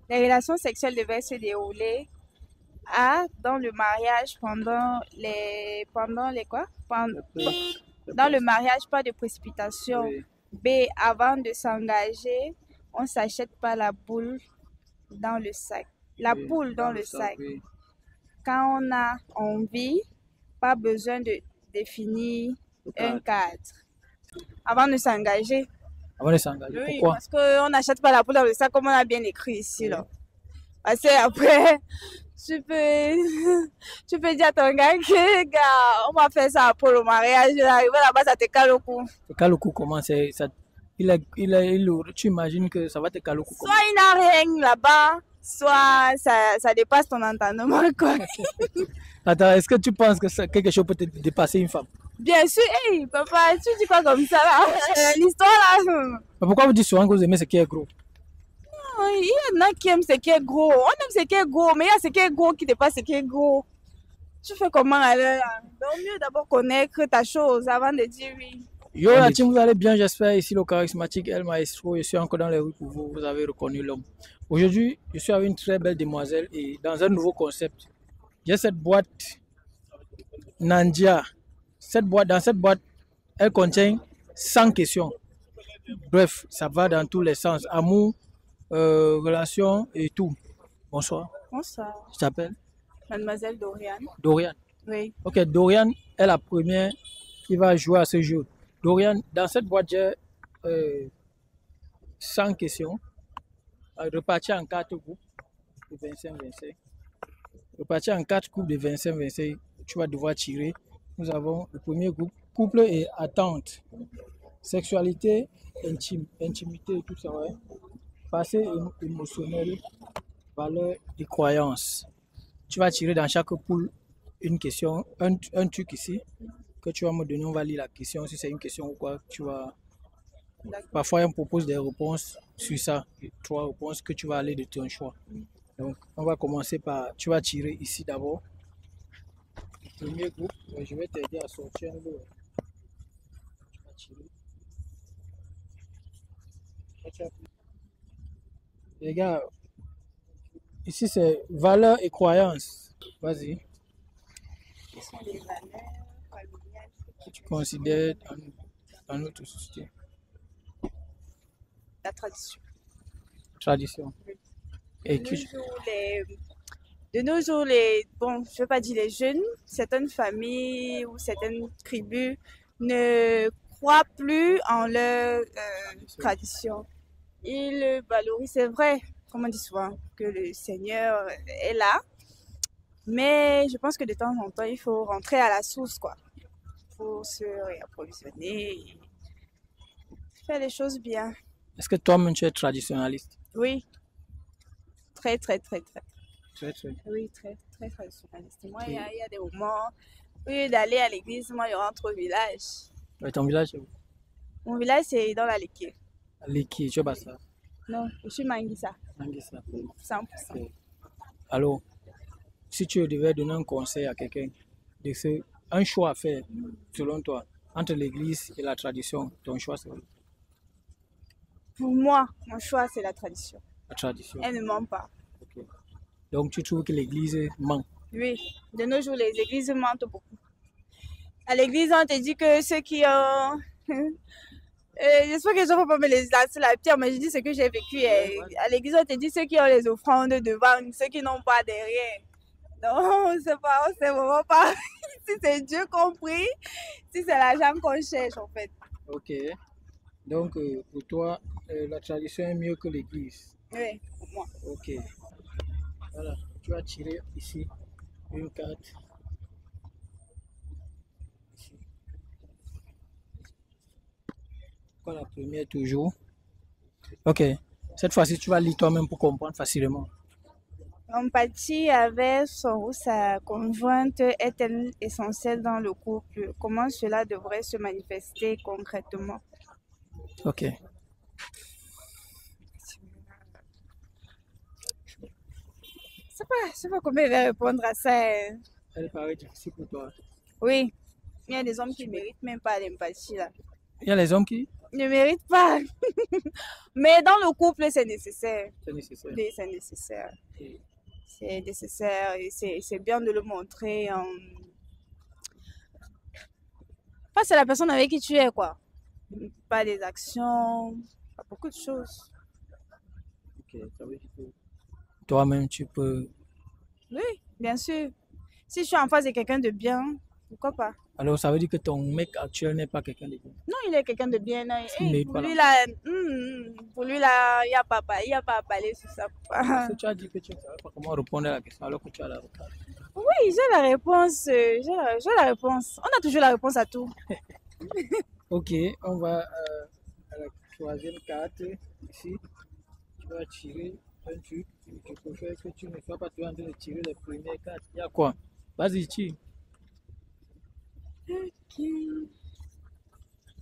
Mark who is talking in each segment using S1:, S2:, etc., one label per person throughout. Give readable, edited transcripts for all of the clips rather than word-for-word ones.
S1: Les relations sexuelles devaient se dérouler A, dans le mariage pendant les quoi? Dans le mariage, pas de précipitation.
S2: Oui,
S1: B, avant de s'engager, on s'achète pas la boule dans le sac. La
S2: oui,
S1: poule
S2: dans
S1: dans
S2: le
S1: le
S2: sac,
S1: sac.
S2: oui.
S1: Quand on a envie, pas besoin de définir
S2: Le
S1: un
S2: cadre.
S1: cadre. Avant de s'engager.
S2: Avant de s'engager.
S1: Oui,
S2: Pourquoi?
S1: parce qu'on n'achète pas la poule dans le sac comme on a bien écrit ici,
S2: Oui.
S1: là. Parce que après, tu peux, tu peux dire à ton gars que, gars, on va faire ça pour le mariage, arriver là-bas, ça te cale au cou.
S2: Et quand le coup commence, ça, tu imagines que ça va te caler au cou
S1: Soit
S2: comment?
S1: il n'a rien là-bas, soit ça dépasse ton entendement, quoi.
S2: Attends, est-ce que tu penses que quelque chose peut te dépasser une femme?
S1: Bien sûr, hey, papa, tu dis pas comme ça, là. L'histoire, là.
S2: Mais pourquoi vous dites souvent que vous aimez ce qui est gros?
S1: Il y en a qui aiment ce qui est gros. On aime ce qui est gros, mais il y a ce qui est gros qui dépasse ce qui est gros. Tu fais comment aller là? Donc, mieux d'abord connaître ta chose avant de dire oui.
S2: Yo, la team, vous allez bien, j'espère. Ici, le charismatique El Maestro. Je suis encore dans les rues pour vous. Vous avez reconnu l'homme. Aujourd'hui, je suis avec une très belle demoiselle et dans un nouveau concept. J'ai cette boîte Nandia. Dans cette boîte, elle contient 100 questions. Bref, ça va dans tous les sens. Amour, relations et tout. Bonsoir.
S1: Bonsoir,
S2: Je t'appelle
S1: mademoiselle Dorian.
S2: Dorian.
S1: Oui.
S2: Ok, Dorian est la première qui va jouer à ce jeu. Dorian, dans cette boîte, j'ai euh, 100 questions reparties en 4 groupes de 25-25. Reparties en 4 groupes de 25-25, tu vas devoir tirer. Nous avons le premier groupe, couple et attente. Sexualité, intimité et tout ça, ouais. Passé émotionnel, valeurs et croyances. Tu vas tirer dans chaque poule une question, un truc ici que tu vas me donner. On va lire la question. Si c'est une question ou quoi, tu vas. Parfois, on propose des réponses sur ça, 3 réponses que tu vas aller de ton choix. Donc, on va commencer par. Tu vas tirer ici d'abord. Le premier groupe, je vais t'aider à sortir un peu. Tu vas tirer. Les gars, ici c'est valeurs et croyances. Vas-y.
S1: Quelles sont les valeurs familiales
S2: Que tu considères dans notre société.
S1: la tradition?
S2: Tradition.
S1: De
S2: Et
S1: nos
S2: que,
S1: jours, bon, je ne veux pas dire les jeunes, certaines familles ou certaines tribus ne croient plus en leur tradition. Ils valorisent, c'est vrai, comme on dit souvent, que le Seigneur est là, mais je pense que de temps en temps, il faut rentrer à la source, quoi. Il faut se réapprovisionner et faire les choses bien.
S2: est-ce que toi-même tu es traditionnaliste?
S1: Oui, très, très, très, très.
S2: Très, très.
S1: Oui, très, très traditionnaliste. Moi, il y
S2: Et,
S1: a, il y a des moments, au lieu d'aller à l'église, moi, je rentre au village.
S2: ton village, c'est où?
S1: Mon village, c'est dans la Léquier.
S2: Liki, tu es ça.
S1: Non, je suis Manguissa,
S2: Nanguissa.
S1: 100%.
S2: Ok. Alors, si tu devais donner un conseil à quelqu'un, un choix à faire, selon toi, entre l'église et la tradition, ton choix c'est
S1: Pour moi, mon choix, c'est la tradition.
S2: la tradition.
S1: Elle ne ment pas.
S2: Ok. Donc, tu trouves que l'église ment.
S1: Oui, de nos jours, les églises mentent beaucoup. À l'église, on te dit que ceux qui ont... J'espère que les gens ne vont pas me les lancer la pierre, mais je dis ce que j'ai vécu. À l'église, on te dit ceux qui ont les offrandes devant, ceux qui n'ont pas derrière. Non, on sait vraiment pas si c'est Dieu compris, si c'est l'argent qu'on cherche, en fait.
S2: Ok. Donc, pour toi, la tradition est mieux que l'église.
S1: Oui, pour moi.
S2: Ok. Voilà. Tu vas tirer ici une carte. Ici. Quoi, la première toujours. Ok. Cette fois-ci, tu vas lire toi-même pour comprendre facilement.
S1: L'empathie avec son ou sa conjointe est-elle essentielle dans le couple? Comment cela devrait se manifester concrètement?
S2: Ok.
S1: Je sais pas comment il va répondre à ça.
S2: Elle paraît difficile pour toi.
S1: Oui, il y a des hommes qui ne méritent même pas l'empathie là.
S2: Il y a les hommes qui?
S1: ne mérite pas. Mais dans le couple, c'est nécessaire.
S2: C'est nécessaire.
S1: Oui, c'est nécessaire.
S2: Et
S1: C'est nécessaire et c'est bien de le montrer. Enfin, c'est la personne avec qui tu es, quoi. Pas des actions, pas beaucoup de choses.
S2: ok, ça veut dire que toi-même, tu peux.
S1: Oui, bien sûr. Si je suis en face de quelqu'un de bien, pourquoi pas?
S2: Alors, ça veut dire que ton mec actuel n'est pas quelqu'un de bien.
S1: Non, il est quelqu'un de bien. Non.
S2: Il ne
S1: Hey,
S2: mérite
S1: pour
S2: pas
S1: lui,
S2: là.
S1: là, pour lui, là, il y a pas à parler sur ça.
S2: Parce que tu as dit que tu ne savais pas comment répondre à la question alors que tu as la réponse.
S1: Oui, j'ai la réponse. J'ai la réponse. On a toujours la réponse à tout.
S2: Ok, on va à la troisième carte. Ici, tu vas tirer un truc. Je préfère que tu ne sois pas toujours en train de tirer les premières cartes. Il y a quoi? Vas-y, tire.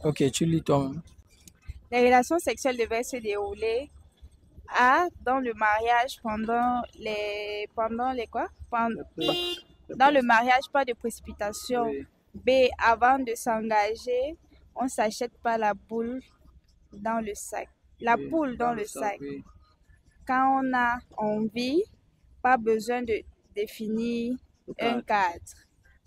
S2: Ok, tu lis toi-même.
S1: Les relations sexuelles devaient se dérouler A, dans le mariage, pendant les quoi? Dans le mariage, pas de précipitation.
S2: Oui,
S1: B, avant de s'engager, on s'achète pas la boule dans le sac. La
S2: oui,
S1: poule dans
S2: dans
S1: le
S2: le sac,
S1: sac.
S2: oui.
S1: Quand on a envie, pas besoin de définir
S2: Le
S1: un
S2: cadre.
S1: cadre.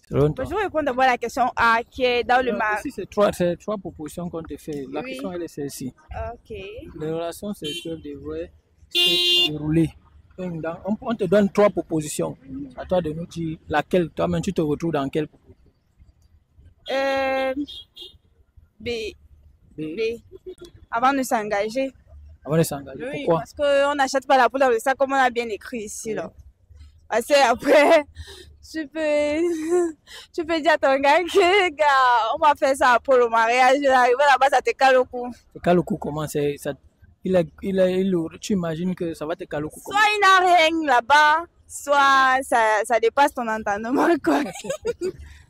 S2: Selon
S1: Bon,
S2: toi.
S1: je vais répondre d'abord à la question A, qui est dans le
S2: Non,
S1: mariage.
S2: ici, c'est trois propositions qu'on te fait. La
S1: Oui,
S2: question, elle est celle-ci.
S1: ok.
S2: Les relations sexuelles devraient se dérouler. On te donne trois propositions. À toi de nous dire laquelle, toi-même, tu te retrouves dans quelle proposition.
S1: Euh, B,
S2: B,
S1: B, avant de s'engager.
S2: avant de s'engager.
S1: Oui,
S2: Pourquoi?
S1: parce qu'on n'achète pas la poule dans le sac comme on a bien écrit ici,
S2: Oui.
S1: là. Parce que après, tu peux, tu peux dire à ton gars que, gars, on va faire ça pour le mariage. Arrivé là-bas, ça te cale au cou.
S2: Quand le coup commence, tu imagines que ça va te caler au cou.
S1: Soit il n'a rien là-bas, soit ça dépasse ton entendement, quoi.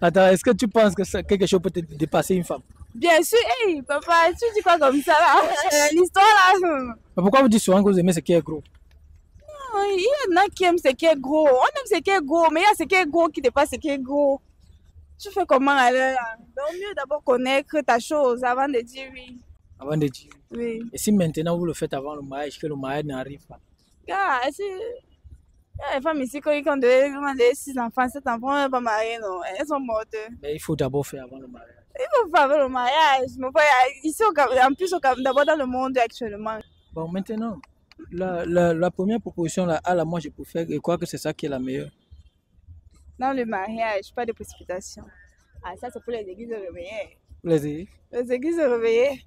S2: Attends, est-ce que tu penses que quelque chose peut te dépasser une femme?
S1: Bien sûr, hey, papa, tu dis quoi comme ça, là? L'histoire, là.
S2: Mais pourquoi vous dites souvent que vous aimez ce qui est gros?
S1: Il y en a qui aiment ce qui est gros. On aime ce qui est gros, mais il y a ce qui est gros qui dépasse ce qui est gros. Tu fais comment alors là? Donc mieux d'abord connaître ta chose avant de dire oui.
S2: Avant de dire.
S1: Oui.
S2: Et si maintenant vous le faites avant le mariage, que le mariage n'arrive pas?
S1: Gars, il y a les femmes ici qui ont des 6 enfants, 7 enfants, elles ne sont pas mariées, non. Elles sont mortes.
S2: Mais il faut d'abord faire avant le mariage.
S1: Il faut faire le mariage. Mais ici, en plus, d'abord dans le monde actuellement.
S2: Bon, maintenant, la première proposition, là, à la moi, je préfère, et crois que c'est ça qui est la meilleure.
S1: Dans le mariage, pas de précipitation. Ah, ça, c'est pour les églises réveillées.
S2: Les
S1: Les églises réveillées.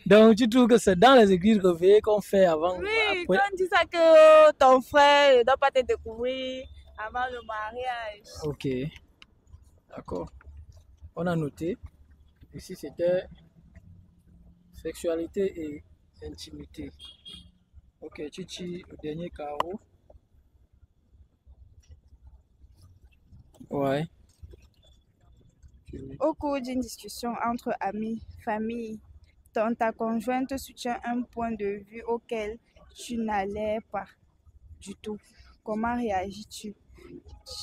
S2: Donc, tu trouves que c'est dans les églises réveillées qu'on fait avant?
S1: Oui,
S2: Après...
S1: quand on dit ça que ton frère ne doit pas te découvrir avant le mariage.
S2: Ok, d'accord. On a noté. Ici, c'était sexualité et intimité. Ok, Chichi, le dernier carreau. Ouais.
S1: Au cours d'une discussion entre amis, famille, ta conjointe soutient un point de vue auquel tu n'allais pas du tout. Comment réagis-tu?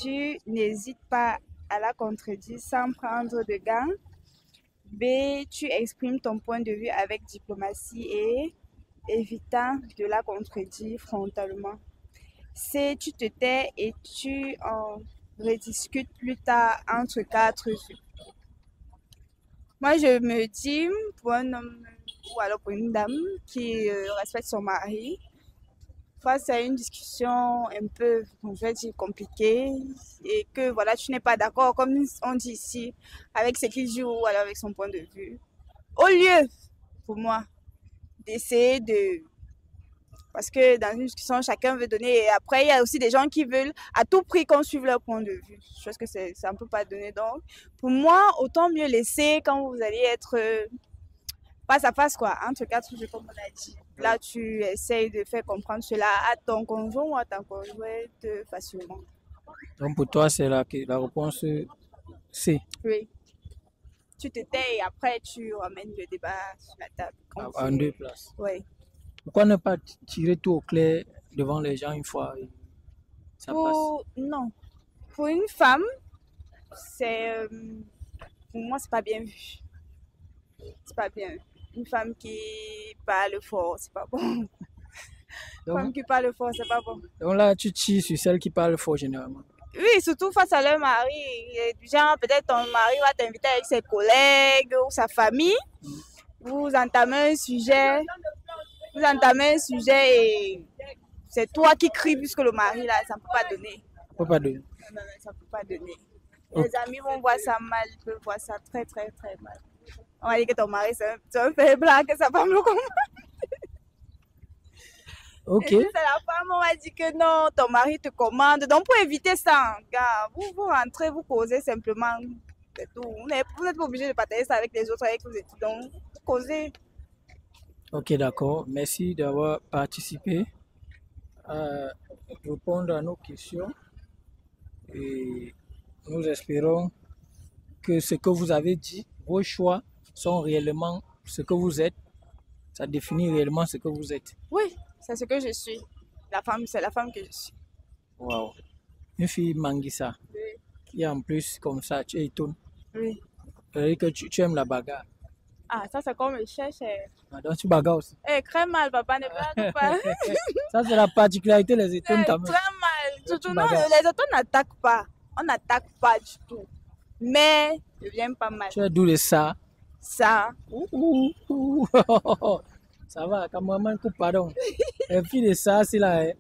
S1: Tu n'hésites pas à la contredire sans prendre de gants. B, tu exprimes ton point de vue avec diplomatie et évitant de la contredire frontalement. C, tu te tais et tu en rediscutes plus tard entre quatre yeux. Moi, je me dis, pour un homme ou alors pour une dame qui respecte son mari, face à une discussion un peu, je vais dire, compliquée, et que voilà, tu n'es pas d'accord, comme on dit ici, avec ce qu'il joue ou alors avec son point de vue, au lieu, pour moi, d'essayer de... Parce que dans une discussion, chacun veut donner, et après, il y a aussi des gens qui veulent à tout prix qu'on suive leur point de vue, chose que ça ne peut pas donner. Donc, pour moi, autant mieux laisser quand vous allez être face à face, quoi, entre quatre yeux, comme on a dit. Là, tu essayes de faire comprendre cela à ton conjoint ou à ta conjointe facilement.
S2: Donc pour toi, c'est la réponse C.
S1: Oui. Tu te tais et après, tu ramènes le débat sur la table.
S2: En deux places.
S1: Oui.
S2: Pourquoi ne pas tirer tout au clair devant les gens une fois et ça passe?
S1: Non. Pour une femme, c'est... pour moi, c'est pas bien vu. C'est pas bien. Une femme qui parle fort, c'est pas bon. Une femme
S2: Donc,
S1: qui parle fort, c'est pas bon.
S2: donc là, tu tires sur celle qui parle fort généralement.
S1: Oui, surtout face à leur mari. Et du genre, peut-être ton mari va t'inviter avec ses collègues ou sa famille. Vous entamez un sujet et c'est toi qui cries puisque le mari, là, ça ne peut pas donner.
S2: Faut pas de...
S1: Non, non, non, ça ne peut pas donner.
S2: Ok.
S1: Les amis vont voir ça mal, ils peuvent voir ça très, très, très mal. On va dire que ton mari, c'est un faible, que sa femme le comprend.
S2: Ok,
S1: Et si c'est la femme, on va dire que non, ton mari te commande. Donc, pour éviter ça, gars, vous rentrez, vous causez simplement. C'est tout. Vous n'êtes pas obligé de partager ça avec les autres, avec vos étudiants. Vous causez.
S2: ok, d'accord. Merci d'avoir participé à répondre à nos questions et nous espérons que ce que vous avez dit, vos choix sont réellement ce que vous êtes. Ça définit réellement ce que vous êtes.
S1: Oui, c'est ce que je suis. La femme, c'est la femme que je suis.
S2: Wow. Une fille Manguissa,
S1: Oui.
S2: qui en plus comme ça, tu étonnes.
S1: Oui.
S2: Ça veut dire que tu aimes la bagarre.
S1: Ah, ça, c'est comme le cherche.
S2: Ah, donc tu bagarres aussi.
S1: Eh, très mal, papa, ne blague pas.
S2: Ça, c'est la particularité des étonnes quand même.
S1: Très mal. Surtout, non,
S2: bagarres.
S1: les autres n'attaquent pas. On n'attaque pas du tout. Mais, je viens pas mal.
S2: Tu es d'où le ça?
S1: Ça.
S2: Ça va, cameraman coupe pardon. Et puis de ça, c'est là. Hein.